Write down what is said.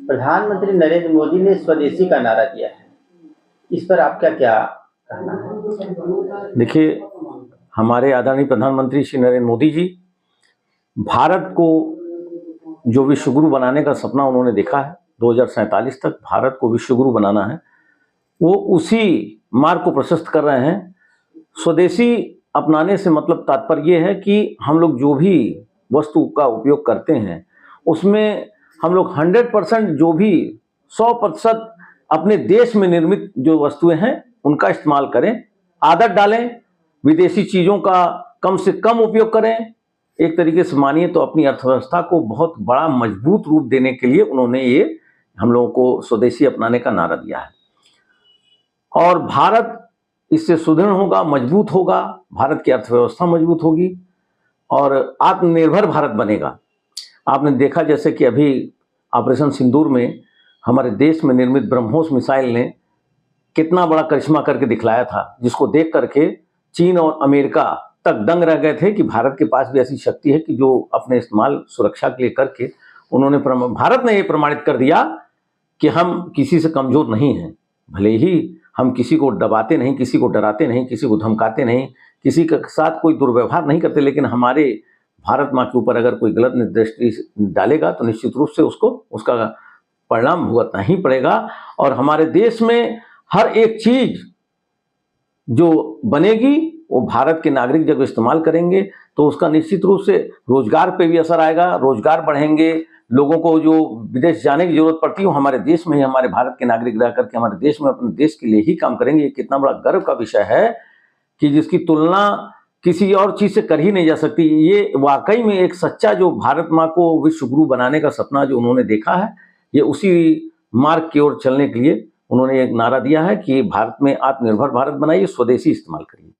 प्रधानमंत्री नरेंद्र मोदी ने स्वदेशी का नारा दिया है। इस पर आपका क्या कहना है? देखिए, हमारे आदरणीय प्रधानमंत्री श्री नरेंद्र मोदी जी भारत को जो विश्व गुरु बनाने का सपना उन्होंने देखा है, 2047 तक भारत को विश्व गुरु बनाना है, वो उसी मार्ग को प्रशस्त कर रहे हैं। स्वदेशी अपनाने से मतलब तात्पर्य ये है कि हम लोग जो भी वस्तु का उपयोग करते हैं उसमें हम लोग 100% जो भी 100% अपने देश में निर्मित जो वस्तुएं हैं उनका इस्तेमाल करें, आदत डालें, विदेशी चीज़ों का कम से कम उपयोग करें। एक तरीके से मानिए तो अपनी अर्थव्यवस्था को बहुत बड़ा मजबूत रूप देने के लिए उन्होंने ये हम लोगों को स्वदेशी अपनाने का नारा दिया है। और भारत इससे सुदृढ़ होगा, मजबूत होगा, भारत की अर्थव्यवस्था मजबूत होगी और आत्मनिर्भर भारत बनेगा। आपने देखा जैसे कि अभी ऑपरेशन सिंदूर में हमारे देश में निर्मित ब्रह्मोस मिसाइल ने कितना बड़ा करिश्मा करके दिखलाया था, जिसको देख करके चीन और अमेरिका तक दंग रह गए थे कि भारत के पास भी ऐसी शक्ति है कि जो अपने इस्तेमाल सुरक्षा के लिए करके उन्होंने भारत ने ये प्रमाणित कर दिया कि हम किसी से कमज़ोर नहीं हैं। भले ही हम किसी को दबाते नहीं, किसी को डराते नहीं, किसी को धमकाते नहीं, किसी के साथ कोई दुर्व्यवहार नहीं करते, लेकिन हमारे भारत माँ के ऊपर अगर कोई गलत दृष्टि डालेगा तो निश्चित रूप से उसको उसका परिणाम भुगतना ही पड़ेगा। और हमारे देश में हर एक चीज़ जो बनेगी वो भारत के नागरिक जब इस्तेमाल करेंगे तो उसका निश्चित रूप से रोजगार पे भी असर आएगा, रोजगार बढ़ेंगे, लोगों को जो विदेश जाने की जरूरत पड़ती है वो हमारे देश में ही, हमारे भारत के नागरिक रह करके हमारे देश में अपने देश के लिए ही काम करेंगे। ये कितना बड़ा गर्व का विषय है कि जिसकी तुलना किसी और चीज़ से कर ही नहीं जा सकती। ये वाकई में एक सच्चा जो भारत माँ को विश्व गुरु बनाने का सपना जो उन्होंने देखा है, ये उसी मार्ग की ओर चलने के लिए उन्होंने एक नारा दिया है कि भारत में आत्मनिर्भर भारत बनाइए, स्वदेशी इस्तेमाल करिए।